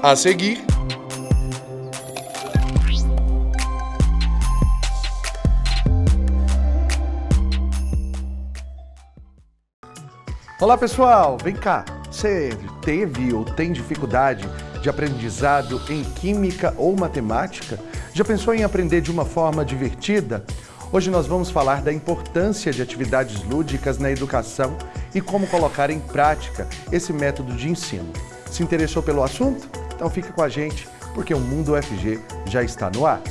A seguir, olá pessoal, vem cá. Você teve ou tem dificuldade de aprendizado em química ou matemática? Já pensou em aprender de uma forma divertida? Hoje nós vamos falar da importância de atividades lúdicas na educação e como colocar em prática esse método de ensino. Se interessou pelo assunto? Então fica com a gente, porque o Mundo UFG já está no ar.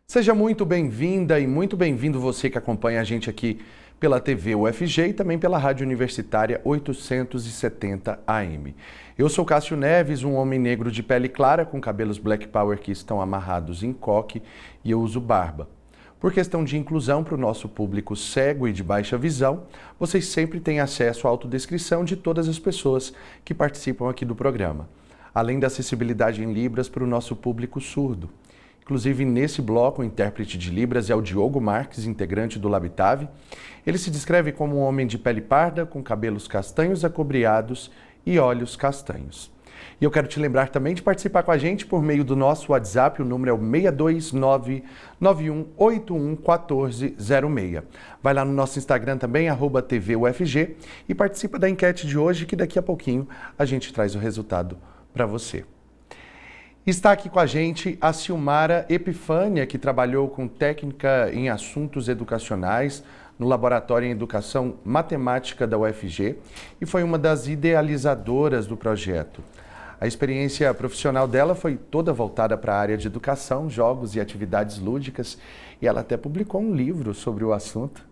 Seja muito bem-vinda e muito bem-vindo você que acompanha a gente aqui pela TV UFG e também pela Rádio Universitária 870 AM. Eu sou Cássio Neves, um homem negro de pele clara com cabelos Black Power que estão amarrados em coque e eu uso barba. Por questão de inclusão para o nosso público cego e de baixa visão, vocês sempre têm acesso à autodescrição de todas as pessoas que participam aqui do programa, além da acessibilidade em Libras para o nosso público surdo. Inclusive, nesse bloco, o intérprete de Libras é o Diogo Marques, integrante do Labitave. Ele se descreve como um homem de pele parda, com cabelos castanhos acobreados e olhos castanhos. E eu quero te lembrar também de participar com a gente por meio do nosso WhatsApp, o número é o 62991811406. Vai lá no nosso Instagram também, @TVUFG, e participa da enquete de hoje, que daqui a pouquinho a gente traz o resultado para você. Está aqui com a gente a Silmara Epifânia, que trabalhou com técnica em assuntos educacionais no Laboratório em Educação Matemática da UFG e foi uma das idealizadoras do projeto. A experiência profissional dela foi toda voltada para a área de educação, jogos e atividades lúdicas, e ela até publicou um livro sobre o assunto,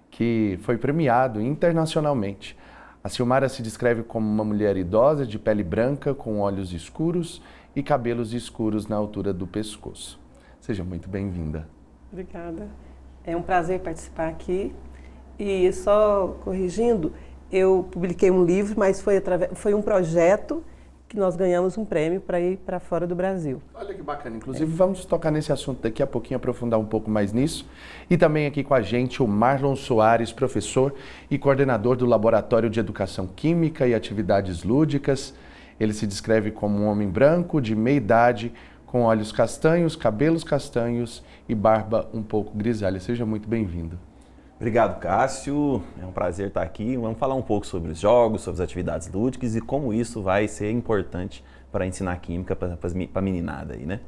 que foi premiado internacionalmente. A Silmara se descreve como uma mulher idosa, de pele branca, com olhos escuros e cabelos escuros na altura do pescoço. Seja muito bem-vinda. Obrigada. É um prazer participar aqui. E só corrigindo, eu publiquei um livro, mas foi um projeto que nós ganhamos um prêmio para ir para fora do Brasil. Olha que bacana. Inclusive, vamos tocar nesse assunto daqui a pouquinho, aprofundar um pouco mais nisso. E também aqui com a gente o Marlon Soares, professor e coordenador do Laboratório de Educação Química e Atividades Lúdicas. Ele se descreve como um homem branco, de meia idade, com olhos castanhos, cabelos castanhos e barba um pouco grisalha. Seja muito bem-vindo. Obrigado, Cássio. É um prazer estar aqui. Vamos falar um pouco sobre os jogos, sobre as atividades lúdicas e como isso vai ser importante para ensinar química para a meninada aí, né?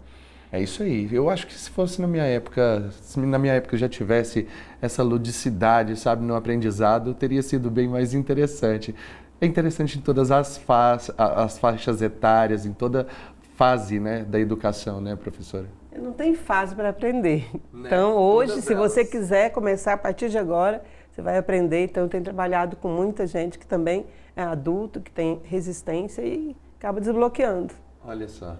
É isso aí. Eu acho que se fosse na minha época, se na minha época eu já tivesse essa ludicidade, sabe, no aprendizado, teria sido bem mais interessante. É interessante em todas as faixas etárias, em toda fase, né, da educação, né, professora? Não tem fase para aprender. Né? Então, hoje, Todas se elas. você quiser começar a partir de agora, você vai aprender. Então, eu tenho trabalhado com muita gente que também é adulto, que tem resistência e acaba desbloqueando. Olha só.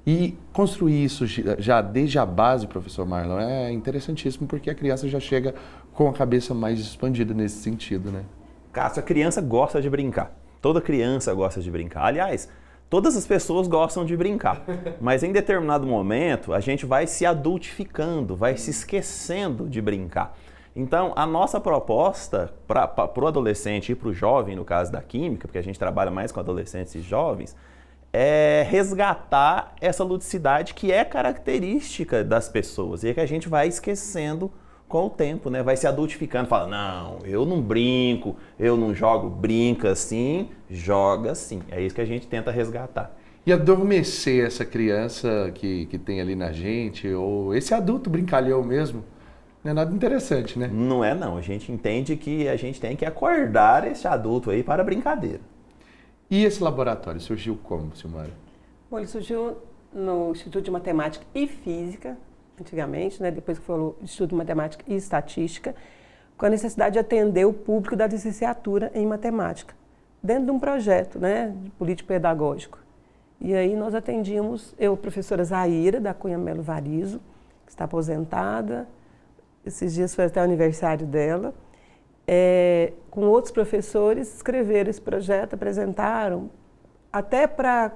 E construir isso já desde a base, professor Marlon, é interessantíssimo, porque a criança já chega com a cabeça mais expandida nesse sentido, né? Cássio, a criança gosta de brincar. Toda criança gosta de brincar. Aliás, todas as pessoas gostam de brincar, mas em determinado momento a gente vai se adultificando, vai se esquecendo de brincar. Então, a nossa proposta para o adolescente e para o jovem, no caso da química, porque a gente trabalha mais com adolescentes e jovens, é resgatar essa ludicidade que é característica das pessoas e é que a gente vai esquecendo com o tempo, né? Vai se adultificando, fala, não, eu não brinco, eu não jogo, brinca assim, joga assim. É isso que a gente tenta resgatar. E adormecer essa criança que tem ali na gente, ou esse adulto brincalhão mesmo, não é nada interessante, né? Não é não, a gente entende que a gente tem que acordar esse adulto aí para a brincadeira. E esse laboratório surgiu como, Silmara? Bom, ele surgiu no Instituto de Matemática e Física, antigamente, né? Depois que foi o Instituto de Matemática e Estatística, com a necessidade de atender o público da licenciatura em matemática, dentro de um projeto, né, de político-pedagógico. E aí nós atendíamos, eu, professora Zaira, da Cunha Melo Varizo, que está aposentada, esses dias foi até o aniversário dela, com outros professores, escreveram esse projeto, apresentaram, até para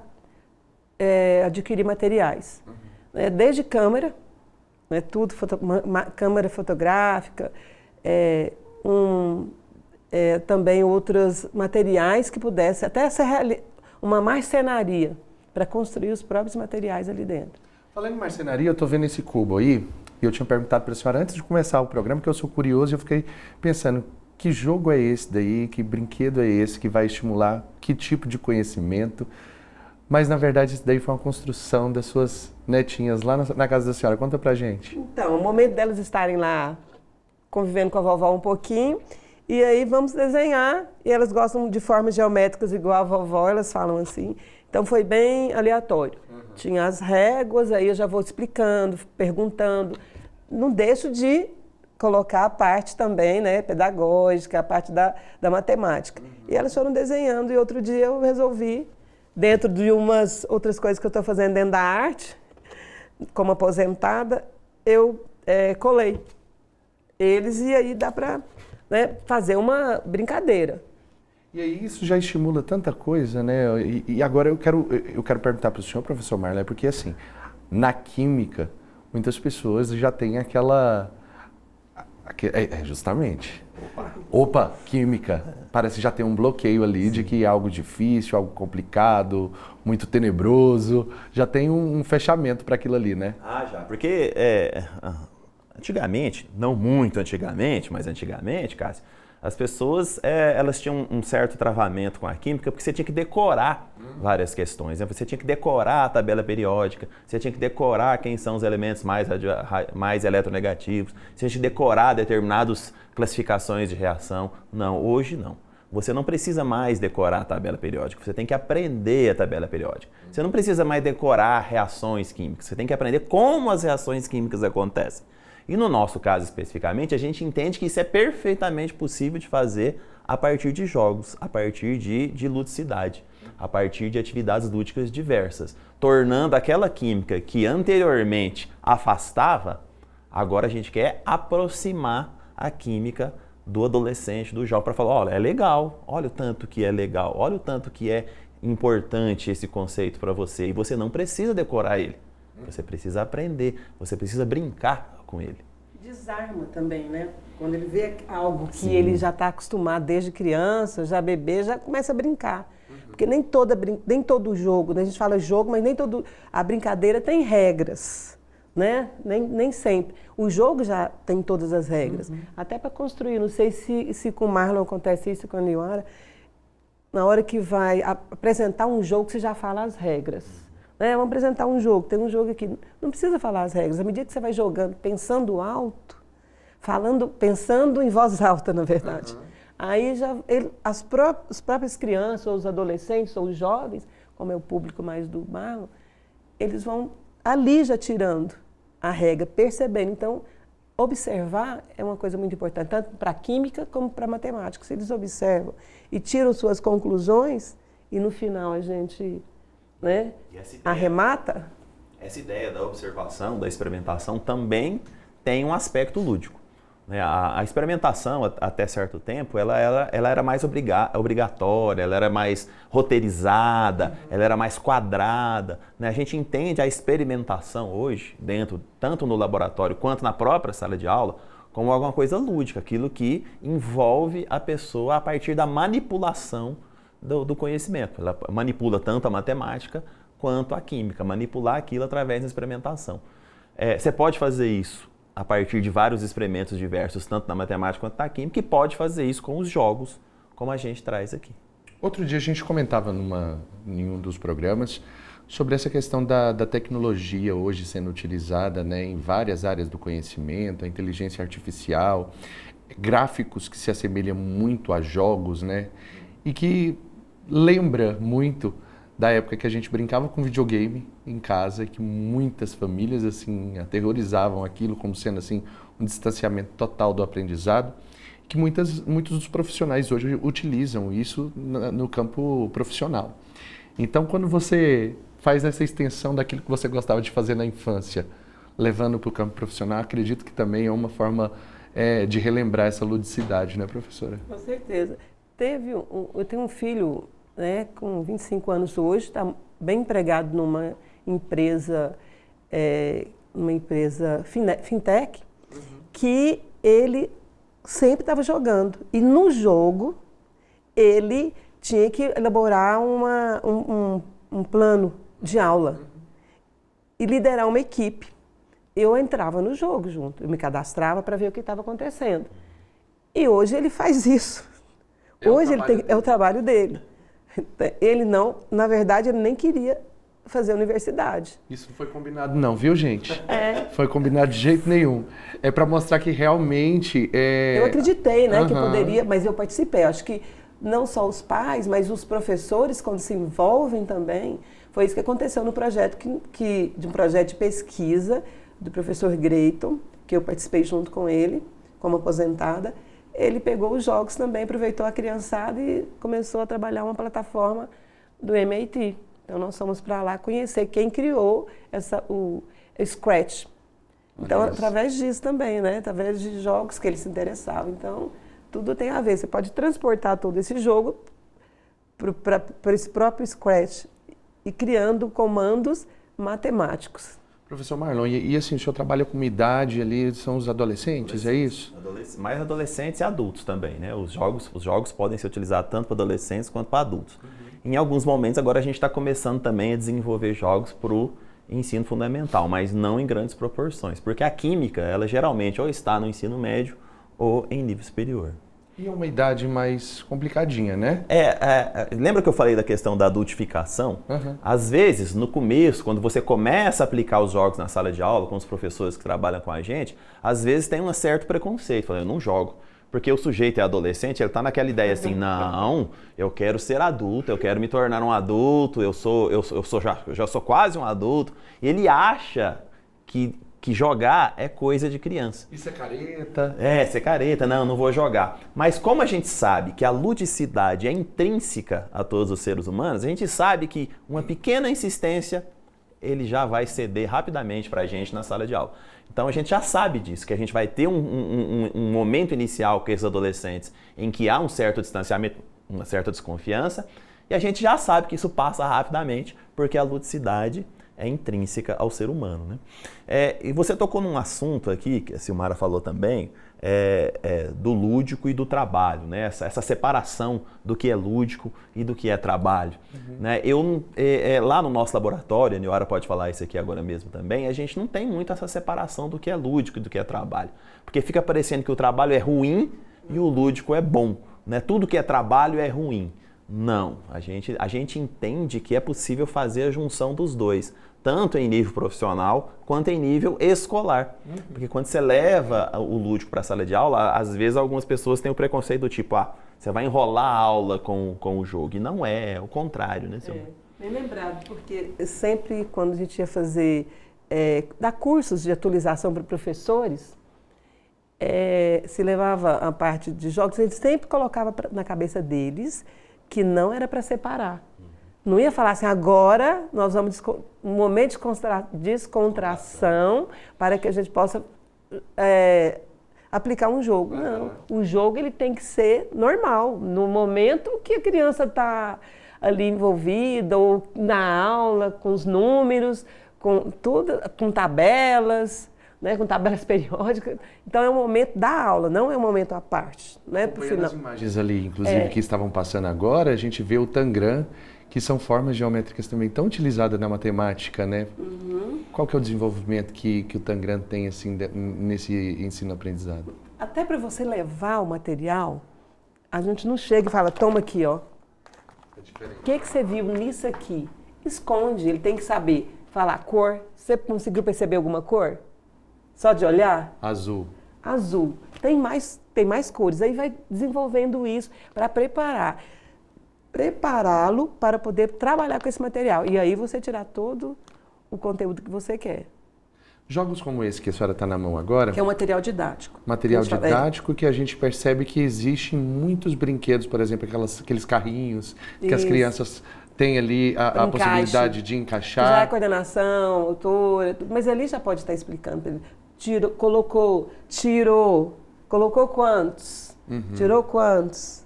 adquirir materiais, né, desde câmera, né? Tudo, câmera fotográfica, também outros materiais que pudessem, até uma marcenaria para construir os próprios materiais ali dentro. Falando em marcenaria, eu estou vendo esse cubo aí, e eu tinha perguntado para a senhora antes de começar o programa, que eu sou curioso, e eu fiquei pensando, que jogo é esse daí, que brinquedo é esse que vai estimular que tipo de conhecimento? Mas, na verdade, isso daí foi uma construção das suas netinhas lá na casa da senhora. Conta pra gente. Então, o momento delas estarem lá convivendo com a vovó um pouquinho, e aí vamos desenhar, e elas gostam de formas geométricas igual a vovó, elas falam assim. Então foi bem aleatório. Tinha as réguas, aí eu já vou explicando, perguntando. Não deixo de colocar a parte também, né, pedagógica, a parte da matemática. E elas foram desenhando, e outro dia eu resolvi, dentro de umas outras coisas que eu estou fazendo dentro da arte, como aposentada, eu colei eles, e aí dá para, né, fazer uma brincadeira. E aí isso já estimula tanta coisa, né? E agora eu quero perguntar para o senhor, professor Marley, porque assim, na química, muitas pessoas já têm aquela... justamente. Opa, química. Parece já tem um bloqueio ali de que é algo difícil, algo complicado, muito tenebroso. Já tem um fechamento para aquilo ali, né? Já. Porque antigamente, não muito antigamente, mas antigamente, Cássio, as pessoas elas tinham um certo travamento com a química porque você tinha que decorar várias questões. Né? Você tinha que decorar a tabela periódica, você tinha que decorar quem são os elementos mais eletronegativos, você tinha que decorar determinadas classificações de reação. Não, hoje não. Você não precisa mais decorar a tabela periódica, você tem que aprender a tabela periódica. Você não precisa mais decorar reações químicas, você tem que aprender como as reações químicas acontecem. E no nosso caso especificamente, a gente entende que isso é perfeitamente possível de fazer a partir de jogos, a partir de ludicidade, a partir de atividades lúdicas diversas, tornando aquela química que anteriormente afastava, agora a gente quer aproximar a química do adolescente, do jovem, para falar, olha, é legal, olha o tanto que é legal, olha o tanto que é importante esse conceito para você, e você não precisa decorar ele, você precisa aprender, você precisa brincar com ele. Desarma também, né? Quando ele vê algo que ele já está acostumado desde criança, já bebê, já começa a brincar. Porque nem todo jogo, né? A gente fala jogo, mas nem toda a brincadeira tem regras, né? Nem sempre. O jogo já tem todas as regras. Até para construir, não sei se com o Marlon acontece isso, com a Niora, na hora que vai apresentar um jogo, você já fala as regras. Vamos apresentar um jogo, tem um jogo aqui, não precisa falar as regras, à medida que você vai jogando, pensando alto, pensando em voz alta, na verdade. Aí as próprias crianças, ou os adolescentes, ou os jovens, como é o público mais do Marlon, eles vão ali já tirando a regra, percebendo. Então, observar é uma coisa muito importante, tanto para a química como para a matemática. Se eles observam e tiram suas conclusões, e no final a gente... né? Arremata? Essa ideia da observação, da experimentação também tem um aspecto lúdico. Né? A experimentação, até certo tempo, ela era mais obrigatória, ela era mais roteirizada, ela era mais quadrada. Né? A gente entende a experimentação hoje, tanto no laboratório quanto na própria sala de aula, como alguma coisa lúdica, aquilo que envolve a pessoa a partir da manipulação do conhecimento. Ela manipula tanto a matemática quanto a química, manipular aquilo através da experimentação. Você pode fazer isso a partir de vários experimentos diversos, tanto na matemática quanto na química, e pode fazer isso com os jogos, como a gente traz aqui. Outro dia a gente comentava em um dos programas sobre essa questão da tecnologia hoje sendo utilizada, né, em várias áreas do conhecimento, a inteligência artificial, gráficos que se assemelham muito a jogos, né, e que lembra muito da época que a gente brincava com videogame em casa, que muitas famílias assim aterrorizavam aquilo como sendo assim um distanciamento total do aprendizado, que muitos dos profissionais hoje utilizam isso no campo profissional. Então, quando você faz essa extensão daquilo que você gostava de fazer na infância, levando para o campo profissional, acredito que também é uma forma de relembrar essa ludicidade, né, professora? Com certeza. Eu tenho um filho, né, com 25 anos hoje, está bem empregado numa empresa numa empresa fintech, que ele sempre estava jogando. E no jogo, ele tinha que elaborar um plano de aula e liderar uma equipe. Eu entrava no jogo junto, eu me cadastrava para ver o que estava acontecendo. E hoje ele faz isso. Hoje é o trabalho dele. Ele não, na verdade, ele nem queria fazer universidade. Isso não foi combinado não, viu, gente? Foi combinado de jeito nenhum. É para mostrar que realmente... Eu acreditei, né, que poderia, mas eu participei. Acho que não só os pais, mas os professores, quando se envolvem também. Foi isso que aconteceu no projeto, de um projeto de pesquisa do professor Greyton, que eu participei junto com ele, como aposentada. Ele pegou os jogos também, aproveitou a criançada e começou a trabalhar uma plataforma do MIT. Então, nós fomos para lá conhecer quem criou o Scratch. Então, através disso também, né? Através de jogos que ele se interessava. Então, tudo tem a ver. Você pode transportar todo esse jogo para esse próprio Scratch e criando comandos matemáticos. Professor Marlon, e assim, o senhor trabalha com uma idade ali, são os adolescentes, é isso? Mais adolescentes e adultos também, né? Os jogos podem ser utilizados tanto para adolescentes quanto para adultos. Em alguns momentos, agora a gente está começando também a desenvolver jogos para o ensino fundamental, mas não em grandes proporções, porque a química, ela geralmente ou está no ensino médio ou em nível superior. E é uma idade mais complicadinha, né? Lembra que eu falei da questão da adultificação? Às vezes, no começo, quando você começa a aplicar os jogos na sala de aula, com os professores que trabalham com a gente, às vezes tem um certo preconceito. Fala, eu não jogo. Porque o sujeito é adolescente, ele está naquela ideia assim, não, eu quero ser adulto, eu quero me tornar um adulto, eu já sou quase um adulto. E ele acha que jogar é coisa de criança. Isso é careta. Ser careta, não vou jogar. Mas como a gente sabe que a ludicidade é intrínseca a todos os seres humanos, a gente sabe que uma pequena insistência, ele já vai ceder rapidamente para a gente na sala de aula. Então a gente já sabe disso, que a gente vai ter um momento inicial com esses adolescentes em que há um certo distanciamento, uma certa desconfiança, e a gente já sabe que isso passa rapidamente, porque a ludicidade é intrínseca ao ser humano, né? E você tocou num assunto aqui, que a Silmara falou também, do lúdico e do trabalho, né? Essa separação do que é lúdico e do que é trabalho. Né? Lá no nosso laboratório, a Nioara pode falar isso aqui agora mesmo também, a gente não tem muito essa separação do que é lúdico e do que é trabalho. Porque fica parecendo que o trabalho é ruim e o lúdico é bom. Né? Tudo que é trabalho é ruim. Não, a gente entende que é possível fazer a junção dos dois, tanto em nível profissional quanto em nível escolar. Porque quando você leva o lúdico para a sala de aula, às vezes algumas pessoas têm o preconceito do tipo, você vai enrolar a aula com o jogo. E não é o contrário, né, Silvia? Bem lembrado, porque sempre quando a gente ia fazer, dar cursos de atualização para professores, se levava a parte de jogos, ele sempre colocava na cabeça deles que não era para separar. Não ia falar assim, agora nós vamos um momento de descontração para que a gente possa aplicar um jogo. Não, o jogo ele tem que ser normal, no momento que a criança está ali envolvida, ou na aula, com os números, com tudo, com tabelas, né, com tabelas periódicas. Então é um momento da aula, não é um momento à parte. Né, acompanhando as imagens ali, inclusive, que estavam passando agora, a gente vê o Tangram, que são formas geométricas também tão utilizadas na matemática, né? Qual que é o desenvolvimento que o Tangram tem assim, nesse ensino-aprendizado? Até para você levar o material, a gente não chega e fala, toma aqui, ó. É diferente. O que você viu nisso aqui? Esconde, ele tem que saber falar cor. Você conseguiu perceber alguma cor? Só de olhar? Azul. Azul. Tem mais cores. Aí vai desenvolvendo isso para prepará-lo para poder trabalhar com esse material. E aí você tirar todo o conteúdo que você quer. Jogos como esse que a senhora está na mão agora... Que é um material didático. Material didático que a gente percebe que existem muitos brinquedos, por exemplo, aqueles carrinhos que as crianças têm ali a possibilidade de encaixar. Já é coordenação, autora, mas ali já pode estar explicando. Tirou quantos? Tirou quantos?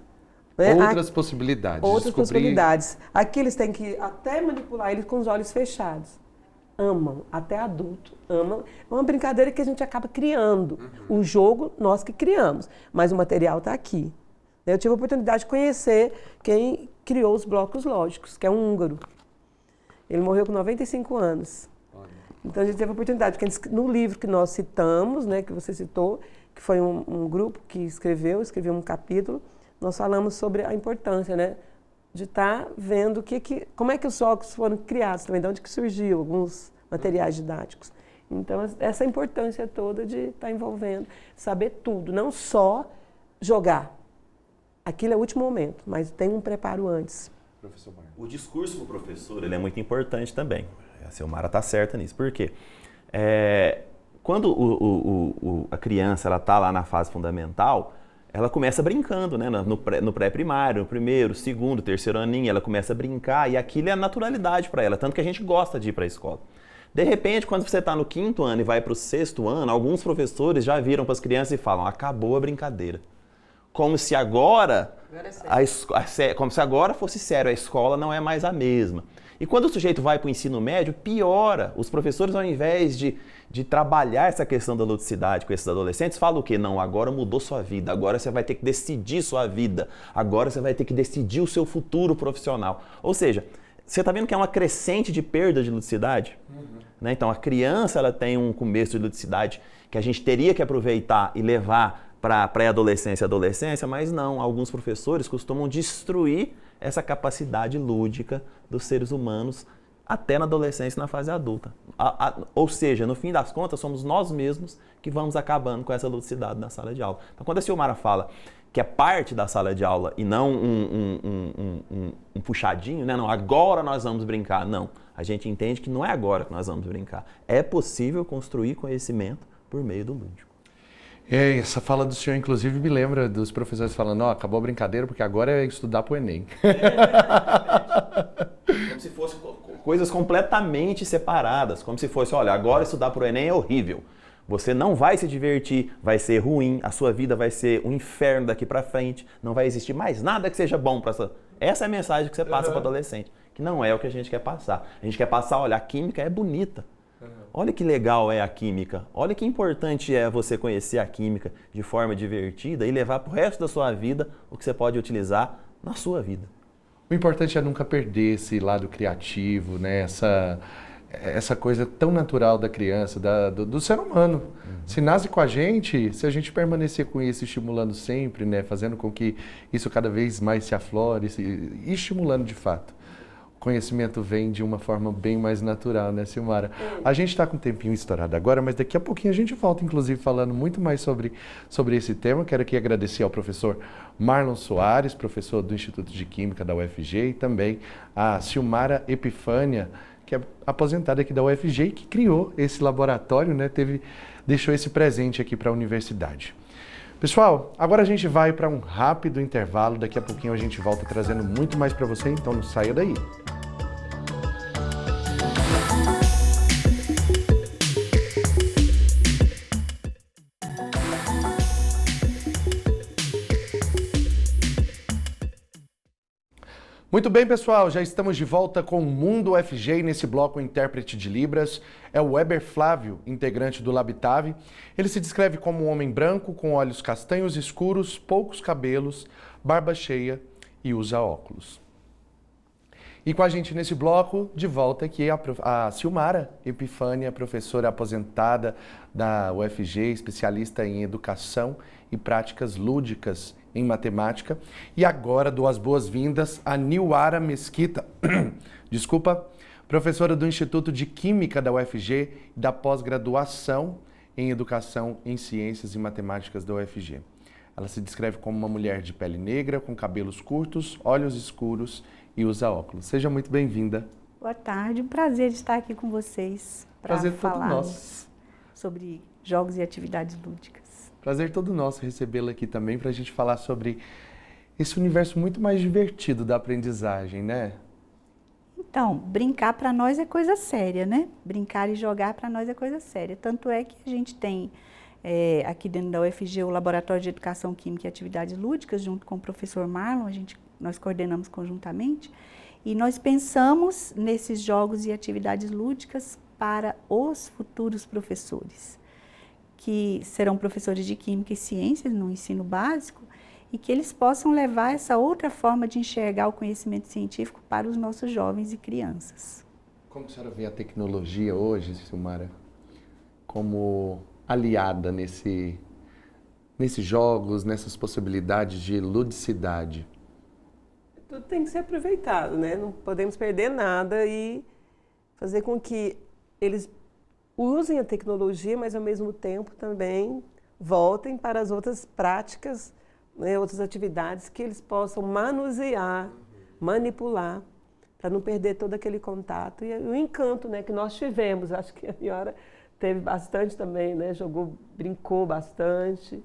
Né? Outras possibilidades. Outras possibilidades. Aqui eles têm que até manipular eles com os olhos fechados. amam, até adulto amam. É uma brincadeira que a gente acaba criando. O jogo, nós que criamos, mas o material está aqui. Eu tive a oportunidade de conhecer quem criou os blocos lógicos, que é um húngaro. Ele morreu com 95 anos. Então a gente teve a oportunidade, porque no livro que nós citamos, né, que você citou, que foi um grupo que escreveu um capítulo, nós falamos sobre a importância, né, de estar vendo como é que os jogos foram criados também, de onde que surgiu alguns materiais didáticos. Então essa importância toda de estar envolvendo, saber tudo, não só jogar. Aquilo é o último momento, mas tem um preparo antes. Professor Marlon. O discurso do professor ele é muito importante também. A Silmara está certa nisso. Por quê? Quando a criança está lá na fase fundamental, ela começa brincando, né? No pré-primário, no primeiro, segundo, terceiro aninho, ela começa a brincar e aquilo é a naturalidade para ela, tanto que a gente gosta de ir para a escola. De repente, quando você está no 5º ano e vai para o 6º ano, alguns professores já viram para as crianças e falam, acabou a brincadeira. Como se agora fosse sério, a escola não é mais a mesma. E quando o sujeito vai para o ensino médio, piora. Os professores, ao invés de trabalhar essa questão da ludicidade com esses adolescentes, falam o quê? Não, agora mudou sua vida, agora você vai ter que decidir sua vida, agora você vai ter que decidir o seu futuro profissional. Ou seja, você está vendo que é uma crescente de perda de ludicidade? Né? Então, a criança ela tem um começo de ludicidade que a gente teria que aproveitar e levar para a pré-adolescência e adolescência, mas não, alguns professores costumam destruir essa capacidade lúdica dos seres humanos até na adolescência e na fase adulta. Ou seja, no fim das contas, somos nós mesmos que vamos acabando com essa ludicidade na sala de aula. Então, quando a Silmara fala que é parte da sala de aula e não um puxadinho, né? Não, agora nós vamos brincar. Não, a gente entende que não é agora que nós vamos brincar. É possível construir conhecimento por meio do lúdico. Essa fala do senhor, inclusive, me lembra dos professores falando, acabou a brincadeira porque agora é estudar para o Enem. Como se fossem coisas completamente separadas, como se fosse, olha, agora estudar para o Enem é horrível. Você não vai se divertir, vai ser ruim, a sua vida vai ser um inferno daqui para frente, não vai existir mais nada que seja bom para essa... Essa é a mensagem que você passa para o adolescente, que não é o que a gente quer passar. A gente quer passar, olha, a química é bonita. Olha que legal é a química, olha que importante é você conhecer a química de forma divertida e levar para o resto da sua vida o que você pode utilizar na sua vida. O importante é nunca perder esse lado criativo, né? Essa coisa tão natural da criança, do ser humano. Se nasce com a gente, se a gente permanecer com isso, estimulando sempre, né? Fazendo com que isso cada vez mais se aflore e estimulando de fato. Conhecimento vem de uma forma bem mais natural, né, Silmara? A gente está com um tempinho estourado agora, mas daqui a pouquinho a gente volta, inclusive, falando muito mais sobre esse tema. Quero aqui agradecer ao professor Marlon Soares, professor do Instituto de Química da UFG, e também a Silmara Epifânia, que é aposentada aqui da UFG e que criou esse laboratório, né, deixou esse presente aqui para a universidade. Pessoal, agora a gente vai para um rápido intervalo, daqui a pouquinho a gente volta trazendo muito mais para você, então não saia daí. Muito bem, pessoal, já estamos de volta com o Mundo UFG e nesse bloco o intérprete de Libras é o Weber Flávio, integrante do Labitave. Ele se descreve como um homem branco, com olhos castanhos escuros, poucos cabelos, barba cheia e usa óculos. E com a gente nesse bloco, de volta aqui a Silmara Epifânia, professora aposentada da UFG, especialista em educação e práticas lúdicas em matemática. E agora dou as boas-vindas a Niuara Mesquita, professora do Instituto de Química da UFG e da pós-graduação em Educação em Ciências e Matemáticas da UFG. Ela se descreve como uma mulher de pele negra, com cabelos curtos, olhos escuros e usa óculos. Seja muito bem-vinda. Boa tarde, um prazer estar aqui com vocês para falarmos sobre jogos e atividades lúdicas. Prazer todo nosso recebê-la aqui também para a gente falar sobre esse universo muito mais divertido da aprendizagem, né? Então, brincar para nós é coisa séria, né? Brincar e jogar para nós é coisa séria. Tanto é que a gente tem aqui dentro da UFG o Laboratório de Educação Química e Atividades Lúdicas, junto com o professor Marlon, nós coordenamos conjuntamente, e nós pensamos nesses jogos e atividades lúdicas para os futuros professores, que serão professores de Química e Ciências no ensino básico, e que eles possam levar essa outra forma de enxergar o conhecimento científico para os nossos jovens e crianças. Como a senhora vê a tecnologia hoje, Silmara, como aliada nesses jogos, nessas possibilidades de ludicidade? Tudo tem que ser aproveitado, né? Não podemos perder nada e fazer com que eles usem a tecnologia, mas ao mesmo tempo também voltem para as outras práticas, né, outras atividades que eles possam manusear, manipular, para não perder todo aquele contato e o encanto, né, que nós tivemos. Acho que a senhora teve bastante também, né, brincou bastante.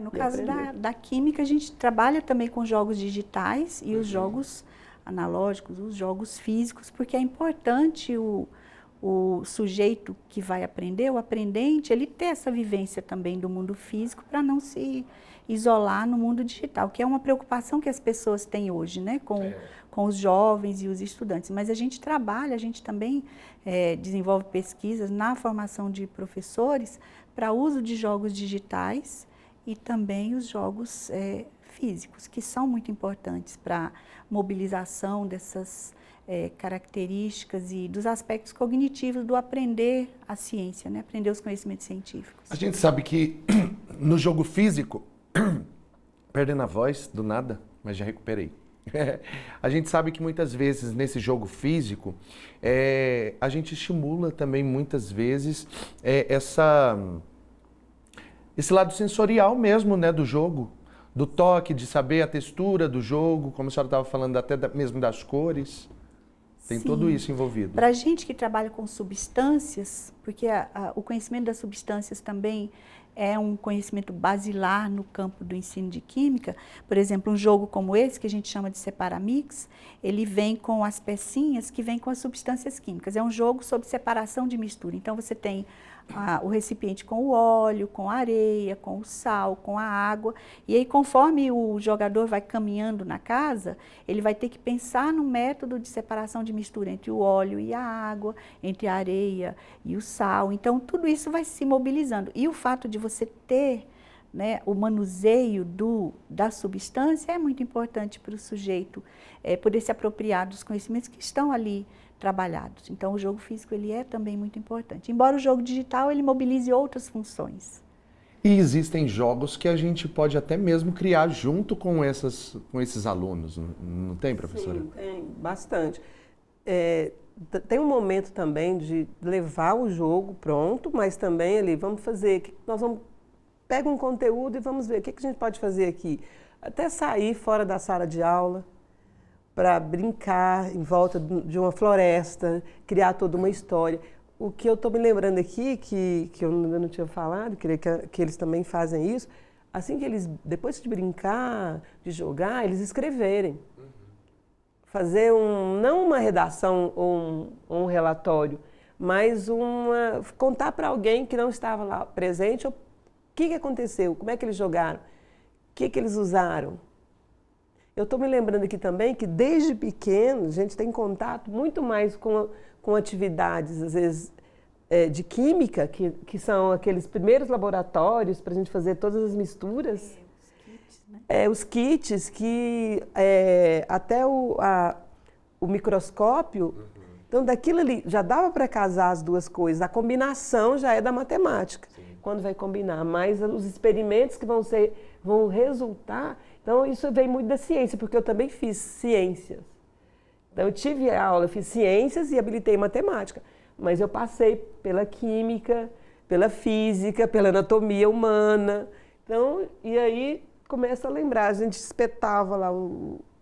No caso da Química, a gente trabalha também com jogos digitais e os jogos analógicos, os jogos físicos, porque é importante o sujeito que vai aprender, o aprendente, ele ter essa vivência também do mundo físico para não se isolar no mundo digital, que é uma preocupação que as pessoas têm hoje, né, com os jovens e os estudantes. Mas a gente também desenvolve pesquisas na formação de professores para uso de jogos digitais e também os jogos físicos, que são muito importantes para mobilização dessas características e dos aspectos cognitivos do aprender a ciência, né? Aprender os conhecimentos científicos. A gente sabe que no jogo físico, perdendo a voz do nada, mas já recuperei. A gente sabe que muitas vezes nesse jogo físico, a gente estimula também muitas vezes esse lado sensorial mesmo, né, do jogo, do toque, de saber a textura do jogo, como a senhora estava falando até mesmo das cores. Tem tudo isso envolvido. Para a gente que trabalha com substâncias, porque o conhecimento das substâncias também é um conhecimento basilar no campo do ensino de Química. Por exemplo, um jogo como esse, que a gente chama de Separamix, ele vem com as pecinhas que vêm com as substâncias químicas. É um jogo sobre separação de mistura. Então, você tem o recipiente com o óleo, com a areia, com o sal, com a água. E aí, conforme o jogador vai caminhando na casa, ele vai ter que pensar no método de separação de mistura entre o óleo e a água, entre a areia e o sal. Então, tudo isso vai se mobilizando. E o fato de você ter, né, o manuseio da substância é muito importante para o sujeito poder se apropriar dos conhecimentos que estão ali trabalhados. Então, o jogo físico ele é também muito importante. Embora o jogo digital ele mobilize outras funções. E existem jogos que a gente pode até mesmo criar junto com esses alunos, não tem, professora? Sim, tem bastante. Tem um momento também de levar o jogo pronto, mas também ali, vamos fazer, pega um conteúdo e vamos ver o que a gente pode fazer aqui. Até sair fora da sala de aula, para brincar em volta de uma floresta, criar toda uma história. O que eu estou me lembrando aqui, que eu ainda não tinha falado, queria que eles também fazem isso, assim que eles, depois de brincar, de jogar, eles escreverem. Fazer não uma redação ou um relatório, mas contar para alguém que não estava lá presente o que aconteceu, como é que eles jogaram, o que eles usaram. Eu estou me lembrando aqui também que desde pequeno a gente tem contato muito mais com atividades, às vezes, de química, que são aqueles primeiros laboratórios para a gente fazer todas as misturas. Os kits, né? Os kits que até o microscópio, então daquilo ali já dava para casar as duas coisas, a combinação já é da matemática, quando vai combinar, mas os experimentos que vão resultar, então isso vem muito da ciência, porque eu também fiz ciências. Então eu tive aula, fiz ciências e habilitei matemática, mas eu passei pela química, pela física, pela anatomia humana, então, e aí começa a lembrar, a gente espetava lá,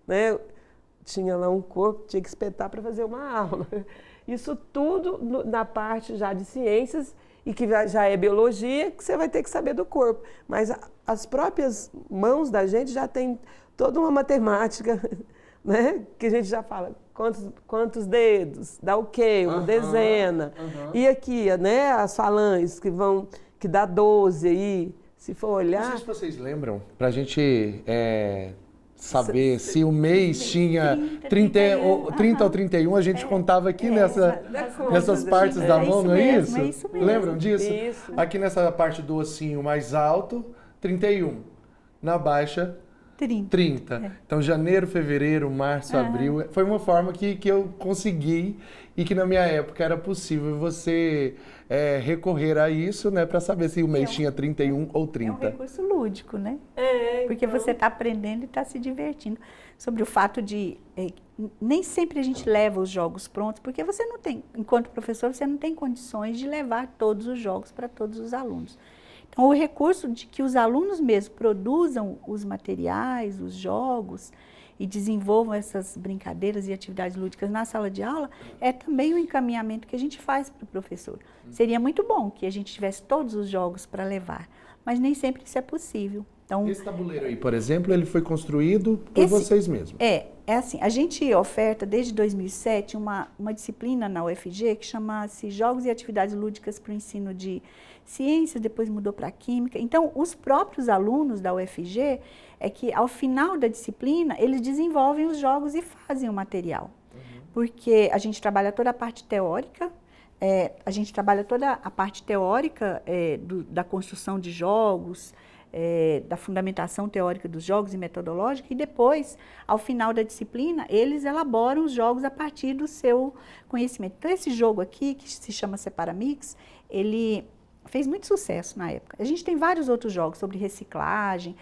né? Tinha lá um corpo, tinha que espetar para fazer uma aula. Isso tudo na parte já de ciências e que já é biologia, que você vai ter que saber do corpo. Mas as próprias mãos da gente já tem toda uma matemática, né? Que a gente já fala quantos dedos, dá o quê? Uma dezena. E aqui, né? As falanges que dá 12 aí, se for olhar. Não sei se vocês lembram, para a gente saber se o mês tinha 30 ou 31, a gente contava aqui nessas partes da mão, não é isso? É isso mesmo. Lembram disso? Isso. Aqui nessa parte do ossinho mais alto, 31. Na baixa, 30. Então, janeiro, fevereiro, março, abril, foi uma forma que eu consegui e que na minha época era possível você recorrer a isso, né, para saber se o mês tinha 31 ou 30. É um recurso lúdico, né? Porque então, você está aprendendo e está se divertindo. Sobre o fato de nem sempre a gente leva os jogos prontos, porque você não tem, enquanto professor, você não tem condições de levar todos os jogos para todos os alunos. Então, o recurso de que os alunos mesmos produzam os materiais, os jogos e desenvolvam essas brincadeiras e atividades lúdicas na sala de aula é também o encaminhamento que a gente faz para o professor. Seria muito bom que a gente tivesse todos os jogos para levar, mas nem sempre isso é possível. Então, esse tabuleiro aí, por exemplo, ele foi construído por vocês mesmos? É assim, a gente oferta desde 2007 uma disciplina na UFG que chama-se Jogos e Atividades Lúdicas para o Ensino de Ciências, depois mudou para Química. Então, os próprios alunos da UFG, é que ao final da disciplina, eles desenvolvem os jogos e fazem o material. Porque a gente trabalha toda a parte teórica, da construção de jogos, da fundamentação teórica dos jogos e metodológica, e depois, ao final da disciplina, eles elaboram os jogos a partir do seu conhecimento. Então, esse jogo aqui, que se chama Separamix, ele fez muito sucesso na época. A gente tem vários outros jogos sobre reciclagem.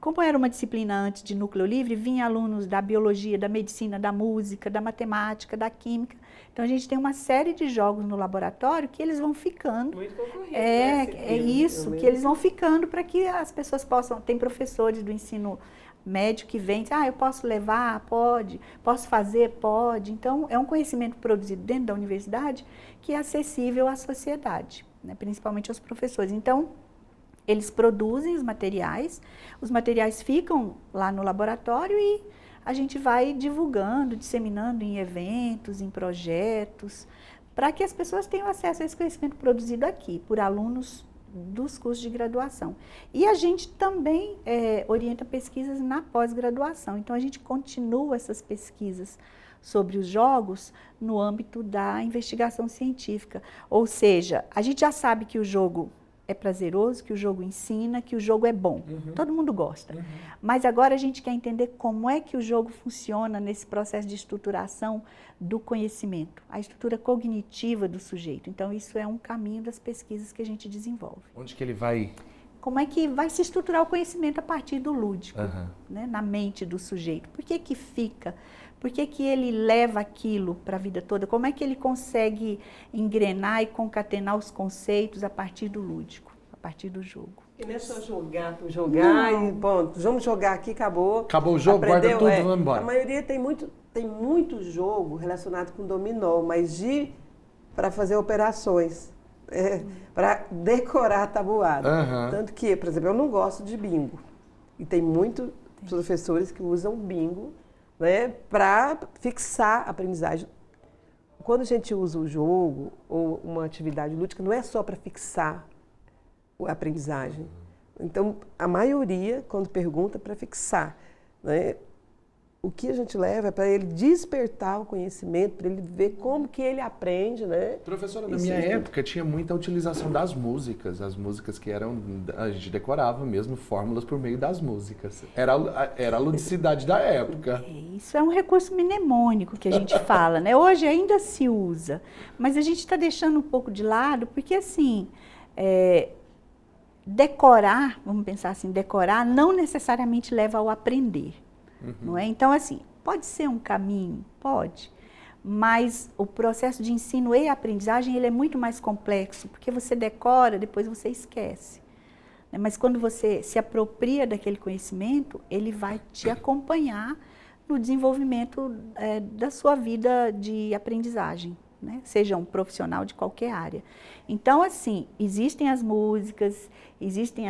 Como era uma disciplina antes de núcleo livre, vinha alunos da biologia, da medicina, da música, da matemática, da química. Então, a gente tem uma série de jogos no laboratório que eles vão ficando. Muito concorrido. Que eles vão ficando para que as pessoas possam... Tem professores do ensino médio que vêm, eu posso levar? Pode. Posso fazer? Pode. Então, é um conhecimento produzido dentro da universidade que é acessível à sociedade, né? Principalmente aos professores. Então, eles produzem os materiais ficam lá no laboratório e a gente vai divulgando, disseminando em eventos, em projetos, para que as pessoas tenham acesso a esse conhecimento produzido aqui, por alunos dos cursos de graduação. E a gente também orienta pesquisas na pós-graduação, então a gente continua essas pesquisas sobre os jogos no âmbito da investigação científica. Ou seja, a gente já sabe que o jogo é prazeroso, que o jogo ensina, que o jogo é bom. Todo mundo gosta. Mas agora a gente quer entender como é que o jogo funciona nesse processo de estruturação do conhecimento, a estrutura cognitiva do sujeito. Então, isso é um caminho das pesquisas que a gente desenvolve. Onde que ele vai? Como é que vai se estruturar o conhecimento a partir do lúdico, né, na mente do sujeito? Por que que fica? Por que que ele leva aquilo para a vida toda? Como é que ele consegue engrenar e concatenar os conceitos a partir do lúdico, a partir do jogo? E não é só jogar por jogar e ponto. Vamos jogar aqui, acabou. Acabou o jogo, guarda tudo, vamos embora. A maioria tem muito jogo relacionado com dominó, mas para fazer operações, para decorar a tabuada. Tanto que, por exemplo, eu não gosto de bingo. E tem muitos professores que usam bingo, né, para fixar a aprendizagem. Quando a gente usa o jogo ou uma atividade lúdica, não é só para fixar a aprendizagem. Então, a maioria, quando pergunta, é para fixar, né? O que a gente leva é para ele despertar o conhecimento, para ele ver como que ele aprende, né? Professora, na minha época tinha muita utilização das músicas, as músicas que a gente decorava mesmo fórmulas por meio das músicas. Era a ludicidade da época. Isso é um recurso mnemônico que a gente fala, né? Hoje ainda se usa, mas a gente está deixando um pouco de lado, porque assim, decorar, vamos pensar assim, decorar não necessariamente leva ao aprender. Não é? Então, assim, pode ser um caminho? Pode. Mas o processo de ensino e aprendizagem ele é muito mais complexo, porque você decora, depois você esquece. Mas quando você se apropria daquele conhecimento, ele vai te acompanhar no desenvolvimento da sua vida de aprendizagem, né? Seja um profissional de qualquer área. Então, assim, existem as músicas, existem